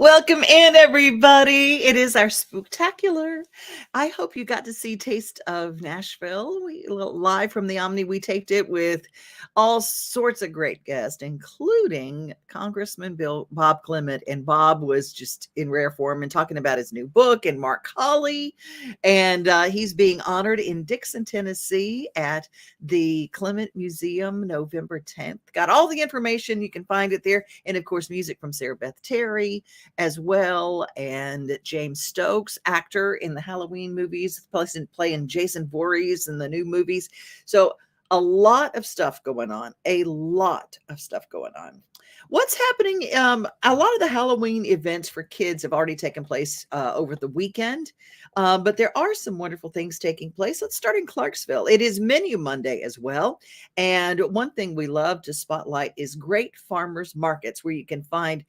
Welcome in, everybody. It is our spooktacular. I hope you got to see Taste of Nashville. Live from the Omni. We taped it with all sorts of great guests, including Congressman Bob Clement. And Bob was just in rare form and talking about his new book, and Mark Colley. And he's being honored in Dixon, Tennessee at the Clement Museum November 10th. Got all the information. You can find it there. And of course, music from Sarah Beth Terry as well, and James Stokes, actor in the Halloween movies, playing Jason Voorhees in the new movies. So a lot of stuff going on. What's happening? A lot of the Halloween events for kids have already taken place over the weekend, but there are some wonderful things taking place. Let's start in Clarksville. It is Menu Monday as well. And one thing we love to spotlight is great farmers markets where you can find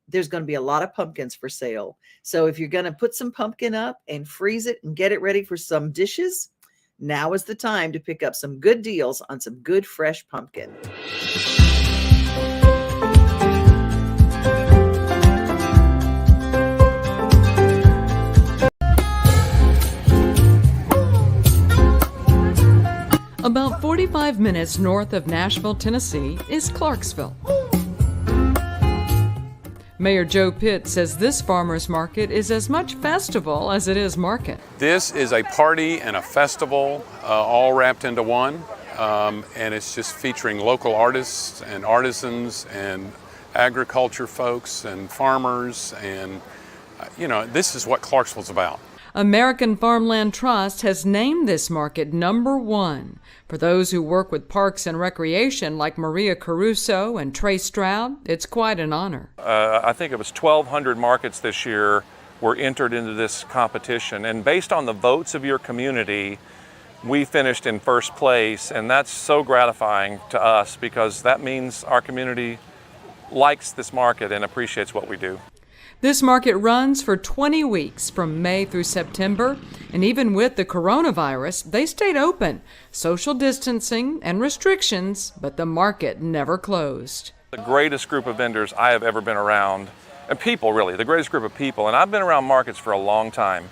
there's going to be a lot of pumpkins for sale. So if you're going to put some pumpkin up and freeze it and get it ready for some dishes, now is the time to pick up some good deals on some good fresh pumpkin. About 45 minutes north of Nashville, Tennessee, is Clarksville. Mayor Joe Pitt says this farmers market is as much festival as it is market. This is a party and a festival all wrapped into one, and it's just featuring local artists and artisans and agriculture folks and farmers, and this is what Clarksville's about. American Farmland Trust has named this market #1. For those who work with parks and recreation like Maria Caruso and Trey Stroud, it's quite an honor. I think it was 1,200 markets this year were entered into this competition, and based on the votes of your community, we finished in first place, and that's so gratifying to us because that means our community likes this market and appreciates what we do. This market runs for 20 weeks from May through September, and even with the coronavirus, they stayed open, social distancing and restrictions, but the market never closed. The greatest group of vendors I have ever been around, and people really, the greatest group of people, and I've been around markets for a long time,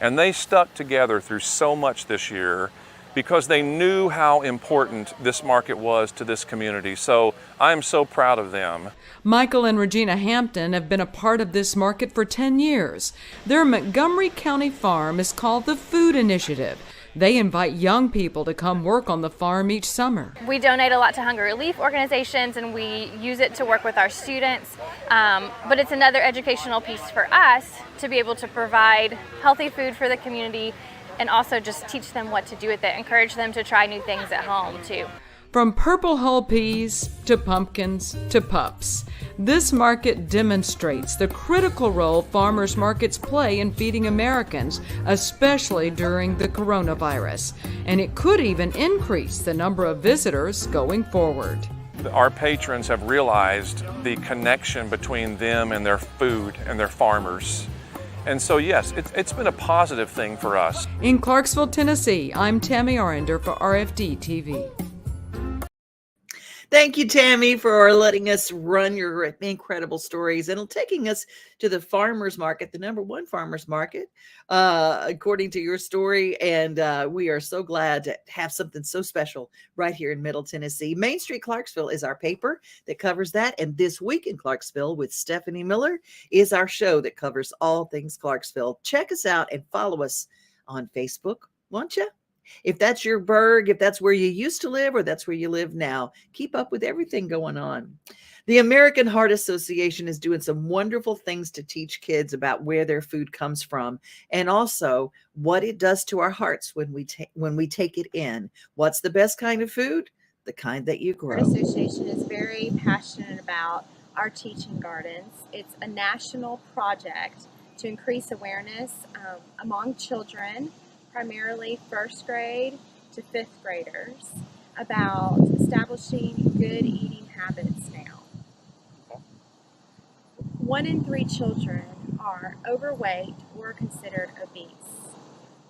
and they stuck together through so much this year because they knew how important this market was to this community. So I'm so proud of them. Michael and Regina Hampton have been a part of this market for 10 years. Their Montgomery County farm is called the Food Initiative. They invite young people to come work on the farm each summer. We donate a lot to hunger relief organizations, and we use it to work with our students. But it's another educational piece for us to be able to provide healthy food for the community and also just teach them what to do with it, encourage them to try new things at home too. From purple hull peas to pumpkins to pups, this market demonstrates the critical role farmers markets play in feeding Americans, especially during the coronavirus. And it could even increase the number of visitors going forward. Our patrons have realized the connection between them and their food and their farmers. And so, yes, it's been a positive thing for us. In Clarksville, Tennessee, I'm Tammy Arender for RFD TV. Thank you, Tammy, for letting us run your incredible stories and taking us to the farmers market, the #1 farmers market, according to your story. And we are so glad to have something so special right here in Middle Tennessee. Main Street Clarksville is our paper that covers that. And This Week in Clarksville with Stephanie Miller is our show that covers all things Clarksville. Check us out and follow us on Facebook, won't you? If that's your burg, if that's where you used to live or that's where you live now, keep up with everything going on. The American Heart Association is doing some wonderful things to teach kids about where their food comes from and also what it does to our hearts when we take it in. What's the best kind of food? The kind that you grow. Our association is very passionate about our teaching gardens. It's a national project to increase awareness among children, primarily first grade to fifth graders, about establishing good eating habits now. 1 in 3 children are overweight or considered obese.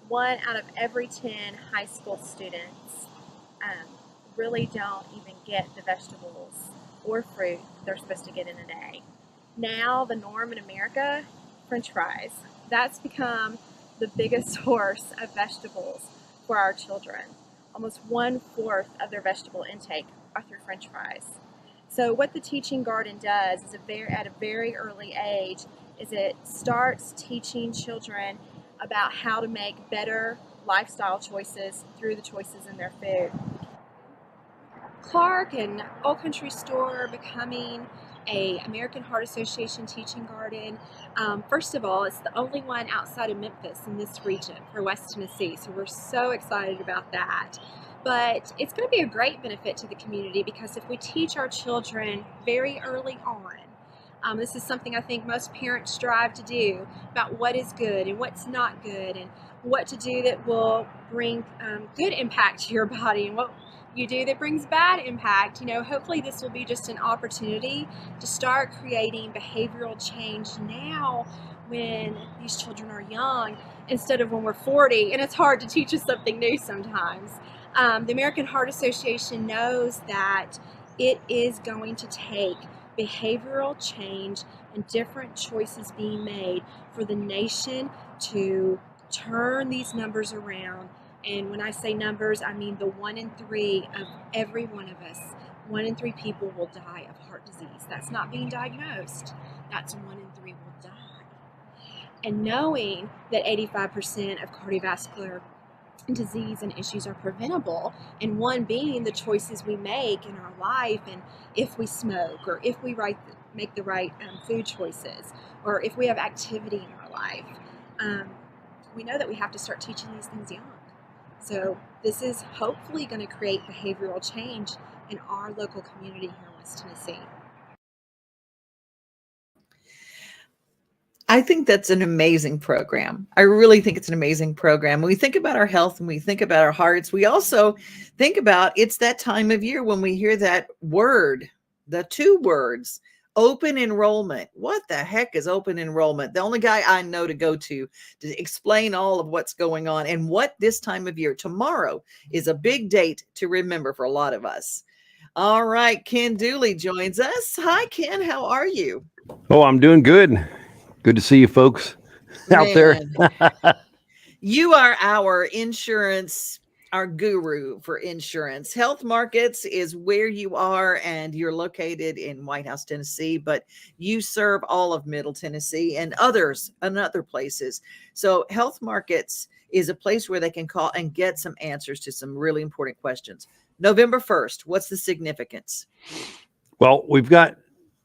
1 out of every 10 high school students really don't even get the vegetables or fruit they're supposed to get in a day. Now the norm in America, French fries. That's become the biggest source of vegetables for our children. Almost 1/4 of their vegetable intake are through French fries. So what the teaching garden does is at a very early age is it starts teaching children about how to make better lifestyle choices through the choices in their food. Clark and Old Country Store becoming a American Heart Association teaching garden. First of all, it's the only one outside of Memphis in this region for West Tennessee, so we're so excited about that. But it's going to be a great benefit to the community because if we teach our children very early on, this is something I think most parents strive to do about what is good and what's not good and what to do that will bring good impact to your body and what you do that brings bad impact. Hopefully this will be just an opportunity to start creating behavioral change now when these children are young instead of when we're 40 and it's hard to teach us something new sometimes. The American Heart Association knows that it is going to take behavioral change and different choices being made for the nation to turn these numbers around. And when I say numbers, I mean the 1 in 3 of every one of us. 1 in 3 people will die of heart disease. That's not being diagnosed. That's 1 in 3 will die. And knowing that 85% of cardiovascular disease and issues are preventable, and one being the choices we make in our life, and if we smoke or if we make the right food choices or if we have activity in our life, we know that we have to start teaching these things young. So this is hopefully going to create behavioral change in our local community here in West Tennessee. I think that's an amazing program. I really think it's an amazing program. When we think about our health and we think about our hearts, we also think about it's that time of year when we hear that word, the 2 words, open enrollment. What the heck is open enrollment? The only guy I know to go to explain all of what's going on and what this time of year, tomorrow, is a big date to remember for a lot of us. All right, Ken Duley joins us. Hi, Ken. How are you? Oh, I'm doing good. Good to see you folks out there. Man, you are our insurance, our guru for insurance. Health Markets is where you are, and you're located in White House, Tennessee, but you serve all of Middle Tennessee and others and other places. So Health Markets is a place where they can call and get some answers to some really important questions. November 1st, what's the significance? Well, we've got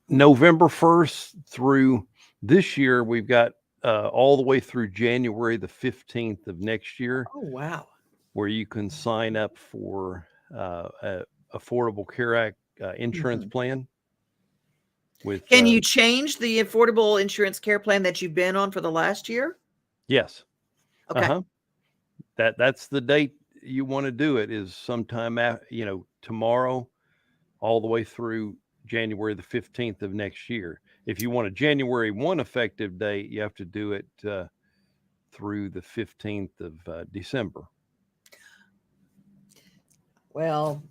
November 1st through this year. We've got all the way through January the 15th of next year, Oh, wow. where you can sign up for a Affordable Care Act insurance plan. With Can you change the affordable insurance care plan that you've been on for the last year? yes, Okay. that's the date you want to do it is sometime tomorrow, all the way through January the 15th of next year. If you want a January 1 effective date, you have to do it through the 15th of December. Well,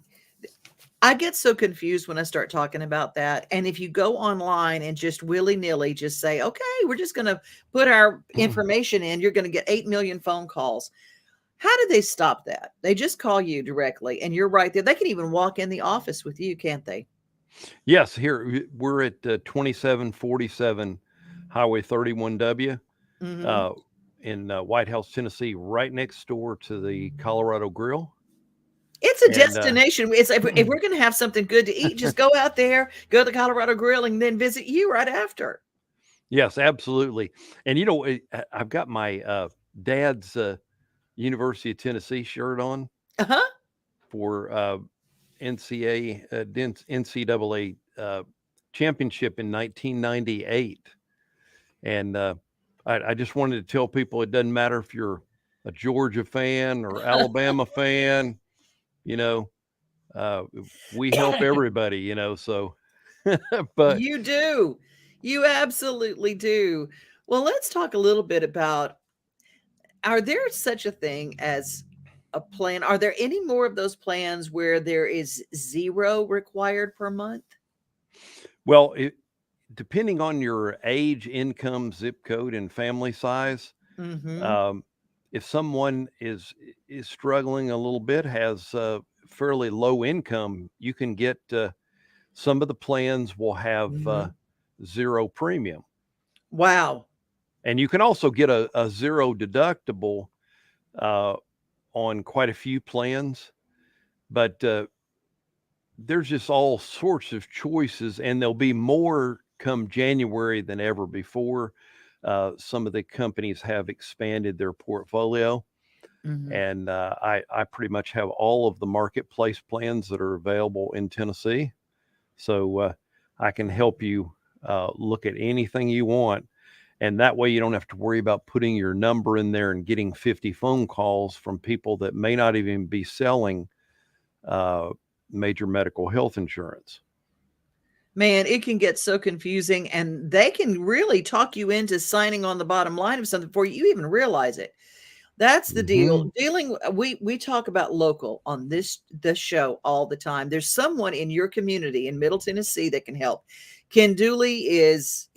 I get so confused when I start talking about that. And if you go online and just willy-nilly just say, okay, we're just going to put our information in, you're going to get 8 million phone calls. How do they stop that? They just call you directly and you're right there. They can even walk in the office with you, can't they? Yes, here we're at 2747 Highway 31W Mhm. in White House, Tennessee, right next door to the Colorado Grill. It's a And destination. If we're going to have something good to eat, just go out there, go to the Colorado Grill, and then visit you right after. yes, absolutely. And I've got my dad's University of Tennessee shirt on Uh-huh. for NCAA championship in 1998. And I just wanted to tell people it doesn't matter if you're a Georgia fan or Alabama fan, we help everybody, so, but You do. You absolutely do. Well, let's talk a little bit about, are there such a thing as a plan? Are there any more of those plans where there is 0 required per month? well, depending on your age, income, zip code, and family size, Mm-hmm. um, if someone is struggling a little bit, has fairly low income, you can get some of the plans will have Mm-hmm. zero premium, Wow. and you can also get a zero deductible uh, on quite a few plans. But there's just all sorts of choices, and there'll be more come January than ever before. Some of the companies have expanded their portfolio, Mm-hmm. and I pretty much have all of the marketplace plans that are available in Tennessee. So I can help you look at anything you want. And that way you don't have to worry about putting your number in there and getting 50 phone calls from people that may not even be selling uh, major medical health insurance. Man, it can get so confusing, and they can really talk you into signing on the bottom line of something before you even realize it. That's the deal. Mm-hmm. We talk about local on this show all the time. There's someone in your community in Middle Tennessee that can help. Ken Duley is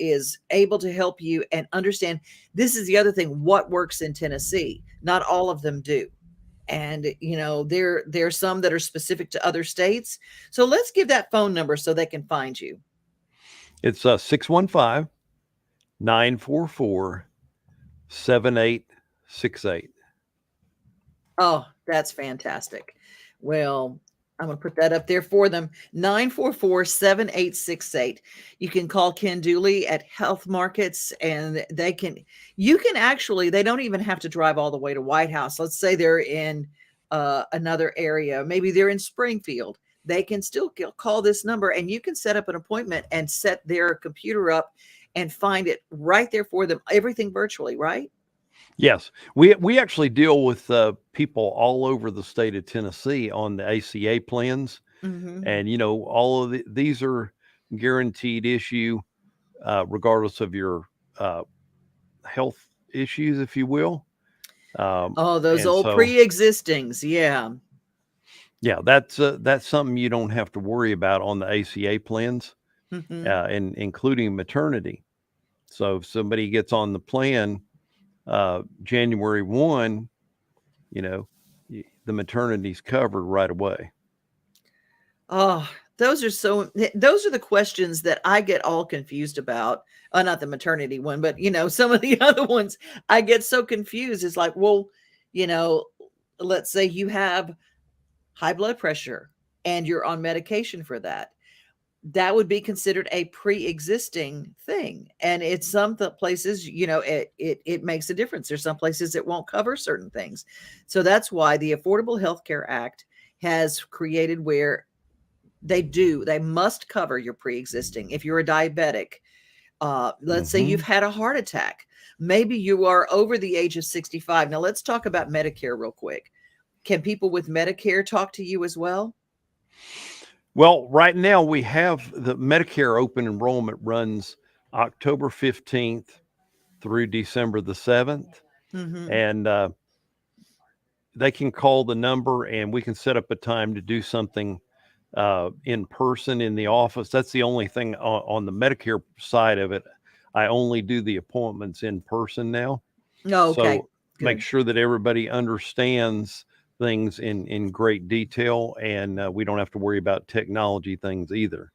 able to help you and understand. This is the other thing, what works in Tennessee. Not all of them do. And there's some that are specific to other states. So let's give that phone number so they can find you. It's 615 944 7868. Oh, that's fantastic. Well, I'm going to put that up there for them. 944-7868. You can call Ken Dooley at Health Markets, and you can actually, they don't even have to drive all the way to White House. Let's say they're in another area. Maybe they're in Springfield. They can still call this number, and you can set up an appointment and set their computer up and find it right there for them. Everything virtually, right? Yes, we actually deal with people all over the state of Tennessee on the ACA plans, Mm-hmm. and all of these are guaranteed issue, regardless of your health issues, if you will. Oh, those And old so, pre-existings. Yeah. yeah, that's something you don't have to worry about on the ACA plans, Mm-hmm. and including maternity. So if somebody gets on the plan January 1, the maternity's covered right away. Oh, those are the questions that I get all confused about. Not the maternity one, but some of the other ones I get so confused. It's like, well, you know, let's say you have high blood pressure and you're on medication for that. That would be considered a pre-existing thing. And it's some places, it makes a difference. There's some places it won't cover certain things. So that's why the Affordable Health Care Act has created where they must cover your pre-existing. If you're a diabetic, let's say you've had a heart attack, maybe you are over the age of 65. Now let's talk about Medicare real quick. Can people with Medicare talk to you as well? Well, right now we have the Medicare open enrollment runs October 15th through December the 7th. Mm-hmm. And they can call the number and we can set up a time to do something in person in the office. That's the only thing on the Medicare side of it. I only do the appointments in person now. Oh, okay. So make sure that everybody understands things in great detail, and we don't have to worry about technology things either.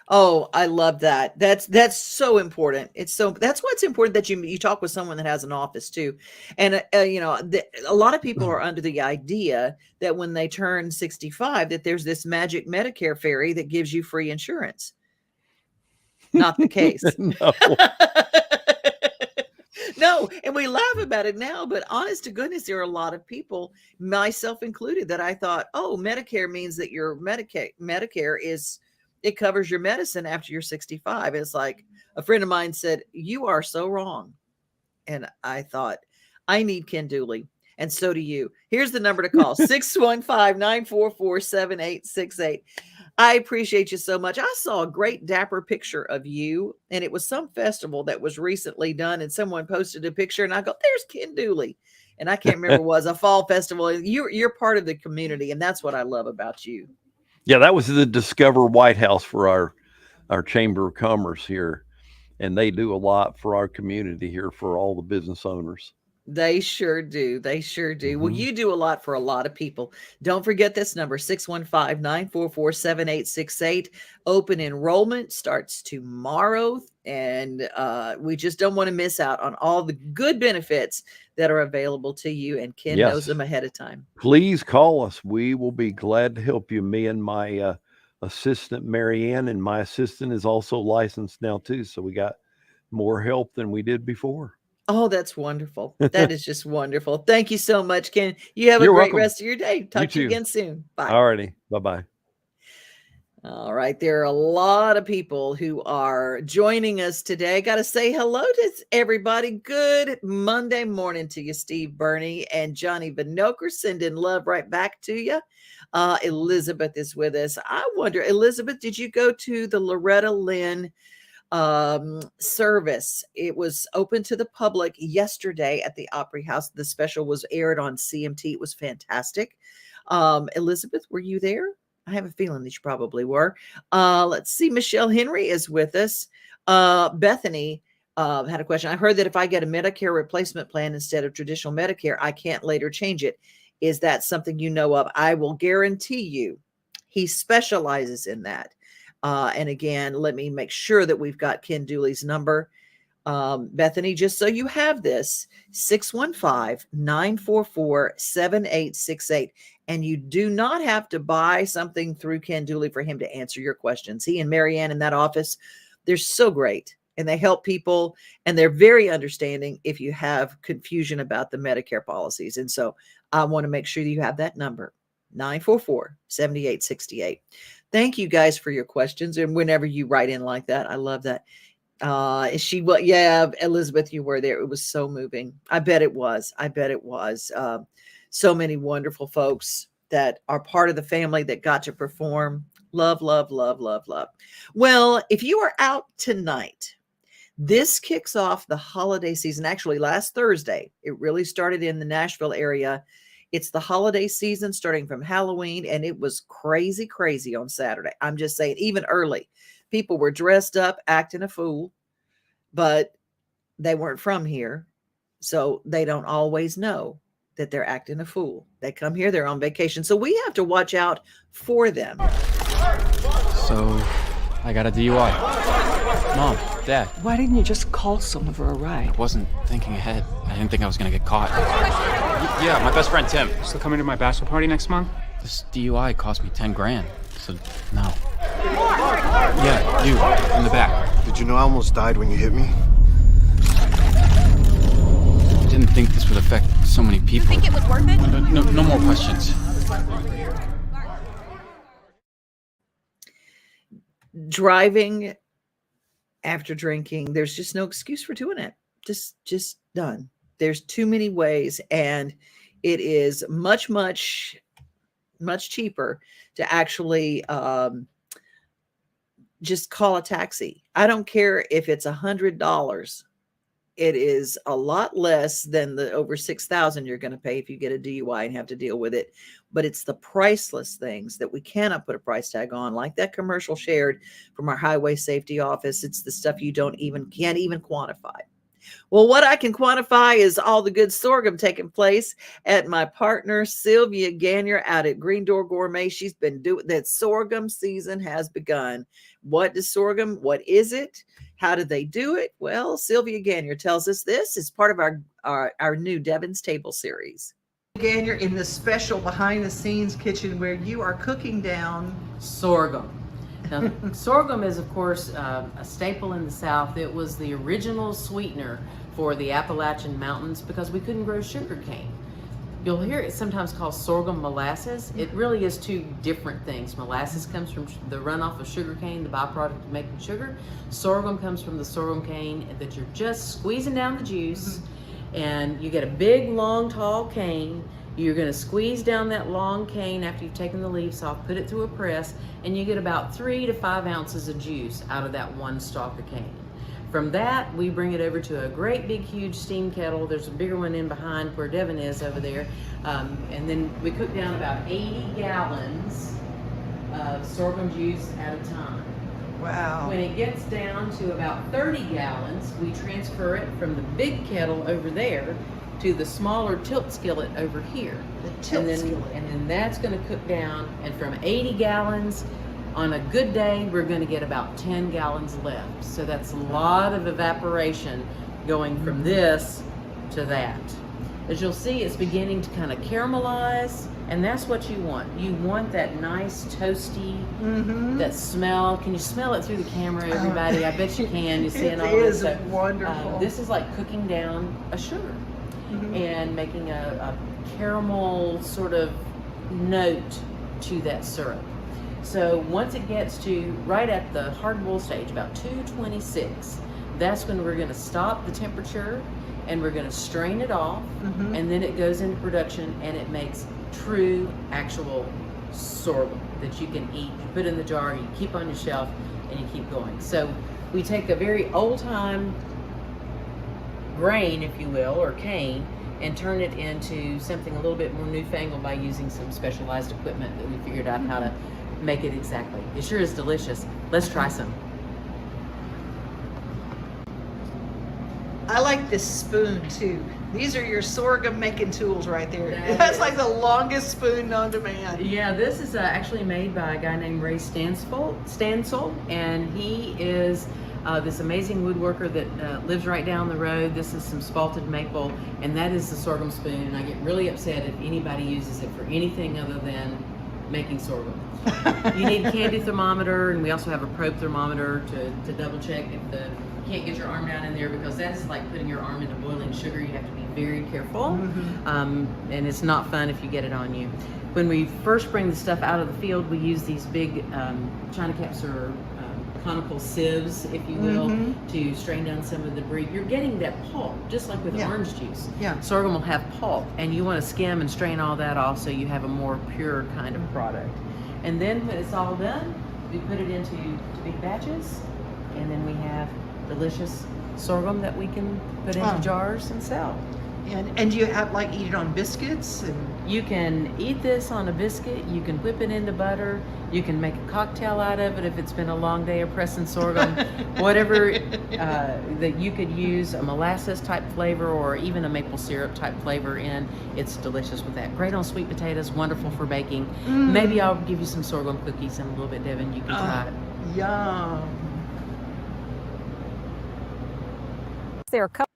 Oh, I love that. That's so important. That's why it's important that you talk with someone that has an office too. And a lot of people are under the idea that when they turn 65 that there's this magic Medicare fairy that gives you free insurance. Not the case. No. No, and we laugh about it now, but honest to goodness, there are a lot of people, myself included, that I thought, oh, Medicare means that your Medicare it covers your medicine after you're 65. It's like a friend of mine said, you are so wrong. And I thought, I need Ken Dooley. And so do you. Here's the number to call, 615-944-7868. I appreciate you so much. I saw a great dapper picture of you, and it was some festival that was recently done, and someone posted a picture, and I go, there's Ken Dooley. And I can't remember, it was a fall festival. You're part of the community, and that's what I love about you. Yeah, that was the Discover White House for our Chamber of Commerce here, and they do a lot for our community here for all the business owners. They sure do. They sure do. Well, Mhm. you do a lot for a lot of people. Don't forget this number, 615-944-7868. Open enrollment starts tomorrow, and we just don't want to miss out on all the good benefits that are available to you, and Ken knows Yes. them ahead of time. Please call us. We will be glad to help you. Me and my assistant, Marianne, and my assistant is also licensed now too. So we got more help than we did before. Oh, that's wonderful. That is just wonderful. Thank you so much, Ken. You have a You're great welcome. rest of your day. Talk to you too. again soon. Bye. All righty. Bye-bye. All right. There are a lot of people who are joining us today. Got to say hello to everybody. Good Monday morning to you, Steve Burney and Johnny Binoker. Sending love right back to you. Elizabeth is with us. I wonder, Elizabeth, did you go to the Loretta Lynn service? It was open to the public yesterday at the Opry House. The special was aired on CMT. It was fantastic. Elizabeth, were you there? I have a feeling that you probably were. Let's see. Michelle Henry is with us. Bethany had a question. I heard that if I get a Medicare replacement plan instead of traditional Medicare, I can't later change it. Is that something you know of? I will guarantee you he specializes in that. And again, let me make sure that we've got Ken Duley's number. Bethany, just so you have this, 615-944-7868. And you do not have to buy something through Ken Duley for him to answer your questions. He and Marianne in that office, they're so great. And they help people, and they're very understanding if you have confusion about the Medicare policies. And so I want to make sure that you have that number, 944-7868. Thank you guys for your questions. And whenever you write in like that, I love that. Yeah, Elizabeth, you were there. It was so moving. I bet it was. So many wonderful folks that are part of the family that got to perform. Love, love, love, love, love. Well, if you are out tonight, this kicks off the holiday season. Actually, last Thursday, it really started in the Nashville area. It's the holiday season starting from Halloween, and it was crazy, crazy on Saturday. I'm just saying, even early, people were dressed up, acting a fool, but they weren't from here, so they don't always know that they're acting a fool. They come here, they're on vacation, so we have to watch out for them. So, I got a DUI. Mom, Dad. Why didn't you just call someone for a ride? I wasn't thinking ahead. I didn't think I was gonna get caught. Yeah, my best friend Tim. Still coming to my bachelor party next month? This DUI cost me 10 grand, so no. Yeah, you, in the back. Did you know I almost died when you hit me? I didn't think this would affect so many people. You think it was worth it? No more questions. Driving after drinking, there's just no excuse for doing it. Just done. There's too many ways, and it is much cheaper to actually just call a taxi. I don't care if it's $100. It is a lot less than the over $6,000 you're going to pay if you get a DUI and have to deal with it. But it's the priceless things that we cannot put a price tag on, like that commercial shared from our highway safety office. It's the stuff you can't even quantify. Well, what I can quantify is all the good sorghum taking place at my partner, Sylvia Gagnier, out at Green Door Gourmet. She's been doing that. Sorghum season has begun. What is sorghum? What is it? How do they do it? Well, Sylvia Gagnier tells us this is part of our new Devon's Table series. Gagnier in the special behind the scenes kitchen where you are cooking down sorghum. Now, sorghum is, of course, a staple in the South. It was the original sweetener for the Appalachian Mountains because we couldn't grow sugar cane. You'll hear it sometimes called sorghum molasses. It really is two different things. Molasses comes from the runoff of sugar cane, the byproduct of making sugar. Sorghum comes from the sorghum cane that you're just squeezing down the juice, and you get a big, long, tall cane. You're going to squeeze down that long cane after you've taken the leaves off, put it through a press, and you get about 3 to 5 ounces of juice out of that one stalk of cane. From that, we bring it over to a great big huge steam kettle. There's a bigger one in behind where Devon is over there. And then we cook down about 80 gallons of sorghum juice at a time. Wow. When it gets down to about 30 gallons, we transfer it from the big kettle over there to the smaller tilt skillet over here. The tilt skillet. And then that's going to cook down. And from 80 gallons, on a good day, we're going to get about 10 gallons left. So that's a lot of evaporation going from this to that. As you'll see, it's beginning to kind of caramelize, and that's what you want. You want that nice toasty, that smell. Can you smell it through the camera, everybody? I bet you can. You see it all. It is wonderful. This is like cooking down a sugar and making a caramel sort of note to that syrup. So once it gets to right at the hard boil stage, about 226, that's when we're going to stop the temperature and we're going to strain it off, and then it goes into production and it makes true, actual sorghum that you can eat. You put in the jar, you keep on your shelf, and you keep going. So we take a very old-time grain, if you will, or cane, and turn it into something a little bit more newfangled by using some specialized equipment that we figured out how to make it exactly. It sure is delicious. Let's try some. I like this spoon too. These are your sorghum making tools right there. That That's is. like the longest spoon known to man. Yeah, this is actually made by a guy named Ray Stansel, and he is this amazing woodworker that lives right down the road. This is some spalted maple, and that is the sorghum spoon. And I get really upset if anybody uses it for anything other than making sorghum. You need a candy thermometer, and we also have a probe thermometer to double check if you can't get your arm down in there, because that is like putting your arm into boiling sugar. You have to be very careful, and it's not fun if you get it on you. When we first bring the stuff out of the field, we use these big china caps or conical sieves, if you will, to strain down some of the debris. You're getting that pulp, just like with orange juice. Yeah. Sorghum will have pulp, and you want to skim and strain all that off so you have a more pure kind of product. And then when it's all done, we put it into big batches, and then we have delicious sorghum that we can put into jars and sell. And you have like eat it on biscuits, and you can eat this on a biscuit. You can whip it into butter. You can make a cocktail out of it if it's been a long day of pressing sorghum. Whatever that you could use a molasses type flavor or even a maple syrup type flavor in, it's delicious with that. Great on sweet potatoes, wonderful for baking. Maybe I'll give you some sorghum cookies in a little bit, Devin. You can try it. Yum. There are a couple.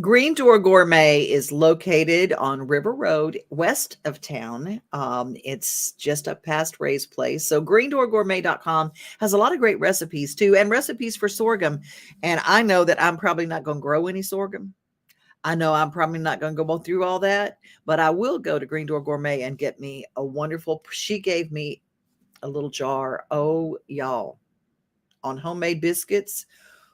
Green Door Gourmet is located on River Road, west of town. It's just up past Ray's place. So greendoorgourmet.com has a lot of great recipes too, and recipes for sorghum. And I know that I'm probably not going to grow any sorghum. I know I'm probably not going to go through all that, but I will go to Green Door Gourmet and get me a wonderful, she gave me a little jar. Oh, y'all, on homemade biscuits.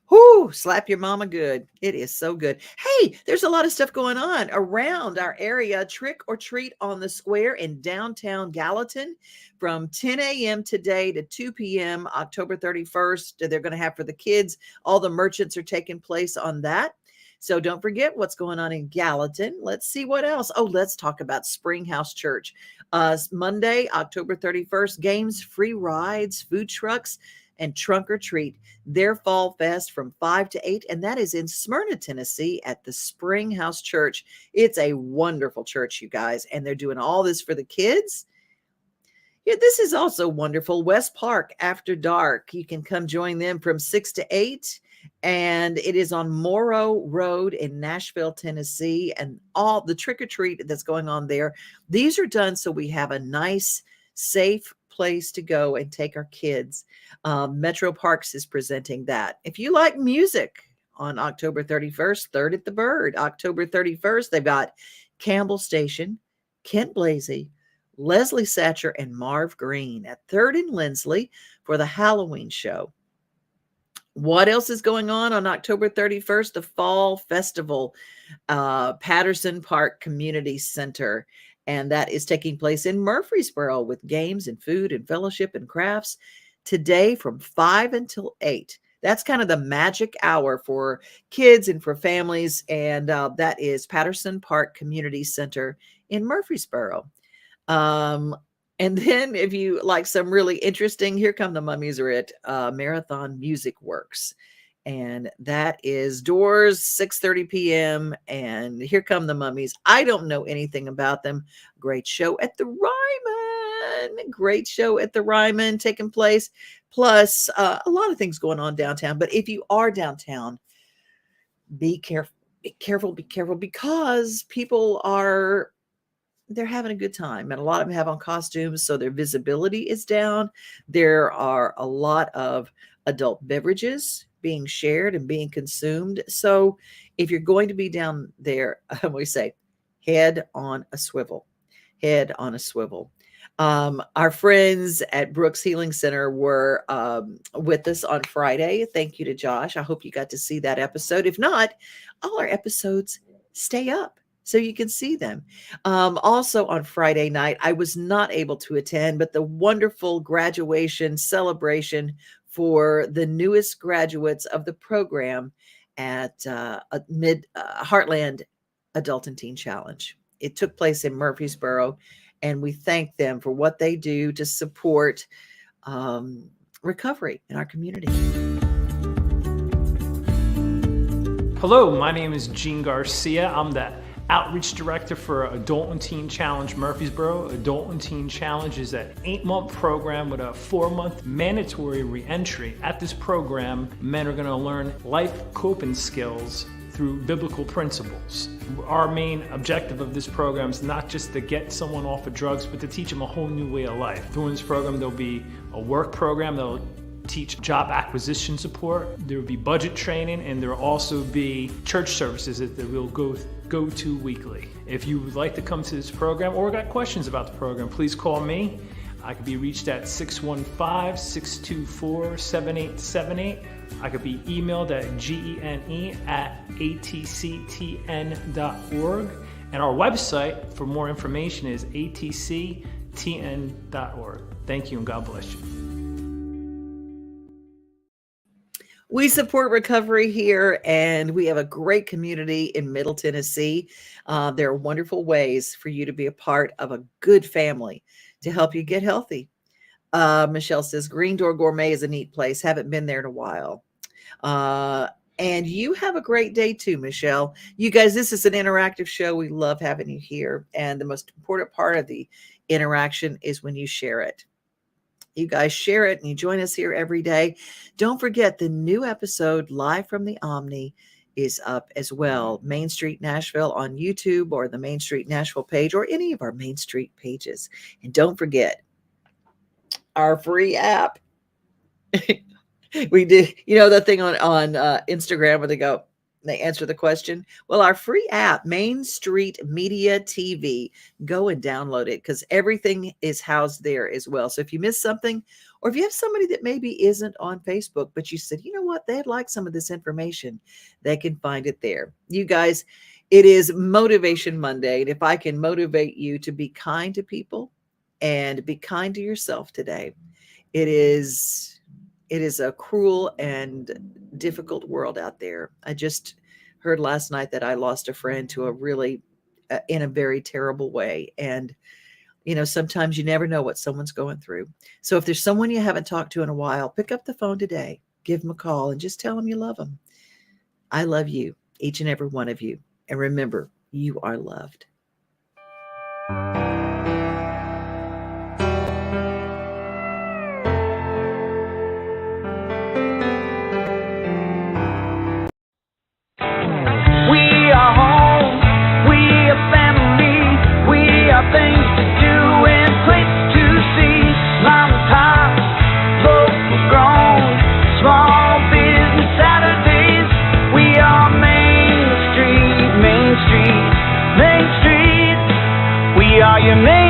Whoo, slap your mama good. It is so good. Hey, there's a lot of stuff going on around our area. Trick or treat on the square in downtown Gallatin from 10 a.m. today to 2 p.m. October 31st. They're going to have for the kids. All the merchants are taking place on that. So don't forget what's going on in Gallatin. Let's see what else. Oh, let's talk about Springhouse Church. Monday, October 31st, games, free rides, food trucks, and trunk or treat, their fall fest from 5 to 8, and that is in Smyrna, Tennessee at the Springhouse Church. It's a wonderful church, you guys, and they're doing all this for the kids. Yeah, this is also wonderful. West Park After Dark. You can come join them from 6 to 8, and it is on Morrow Road in Nashville, Tennessee, and all the trick or treat that's going on there. These are done so we have a nice, safe place to go and take our kids. Metro Parks is presenting that. If you like music on October 31st, Third at the Bird, October 31st, they've got Campbell Station, Kent Blasey, Leslie Satcher, and Marv Green at Third and Lindsley for the Halloween show. What else is going on October 31st? The Fall Festival, Patterson Park Community Center. And that is taking place in Murfreesboro with games and food and fellowship and crafts today from 5 until 8. That's kind of the magic hour for kids and for families. And that is Patterson Park Community Center in Murfreesboro. And And then if you like some really interesting, Here Come the Mummies are at Marathon Music Works. And that is doors 6:30 p.m. And Here Come the Mummies. I don't know anything about them. Great show at the Ryman. Great show at the Ryman taking place. Plus a lot of things going on downtown. But if you are downtown, be careful. Be careful. Be careful, because people they're having a good time, and a lot of them have on costumes, so their visibility is down. There are a lot of adult beverages being shared and being consumed. So if you're going to be down there, we say head on a swivel. Head on a swivel. Our friends at Brooks Healing Center were with us on Friday. Thank you to Josh. I hope you got to see that episode. If not, all our episodes stay up so you can see them. Also on Friday night, I was not able to attend, but the wonderful graduation celebration for the newest graduates of the program at Heartland Adult and Teen Challenge. It took place in Murfreesboro, and we thank them for what they do to support recovery in our community. Hello, my name is Gene Garcia. I'm the Outreach Director for Adult and Teen Challenge Murfreesboro. Adult and Teen Challenge is an 8-month program with a 4-month mandatory re-entry. At this program, men are going to learn life coping skills through biblical principles. Our main objective of this program is not just to get someone off of drugs, but to teach them a whole new way of life. During this program, there'll be a work program that'll teach job acquisition support. There will be budget training, and there will also be church services that we'll go to weekly. If you would like to come to this program or got questions about the program, please call me. I can be reached at 615-624-7878. I could be emailed at gene@atctn.org. And our website for more information is atctn.org. Thank you, and God bless you. We support recovery here, and we have a great community in Middle Tennessee. There are wonderful ways for you to be a part of a good family to help you get healthy. Michelle says, Green Door Gourmet is a neat place. Haven't been there in a while. And you have a great day too, Michelle. You guys, this is an interactive show. We love having you here. And the most important part of the interaction is when you share it. You guys share it and you join us here every day. Don't forget, the new episode live from the Omni is up as well. Main Street Nashville on YouTube, or the Main Street Nashville page, or any of our Main Street pages. And don't forget our free app. We did, the thing on Instagram where they answer the question. Well, our free app, Main Street Media TV, go and download it, because everything is housed there as well. So if you miss something, or if you have somebody that maybe isn't on Facebook, but you said, you know what, they'd like some of this information, they can find it there. You guys, it is Motivation Monday. And if I can motivate you to be kind to people and be kind to yourself today, it is a cruel and difficult world out there. I just heard last night that I lost a friend to in a very terrible way. And, sometimes you never know what someone's going through. So if there's someone you haven't talked to in a while, pick up the phone today, give them a call, and just tell them you love them. I love you, each and every one of you. And remember, you are loved. Things to do and places to see. Mom and pop, local grown, small business Saturdays. We are Main Street, Main Street, Main Street. We are your Main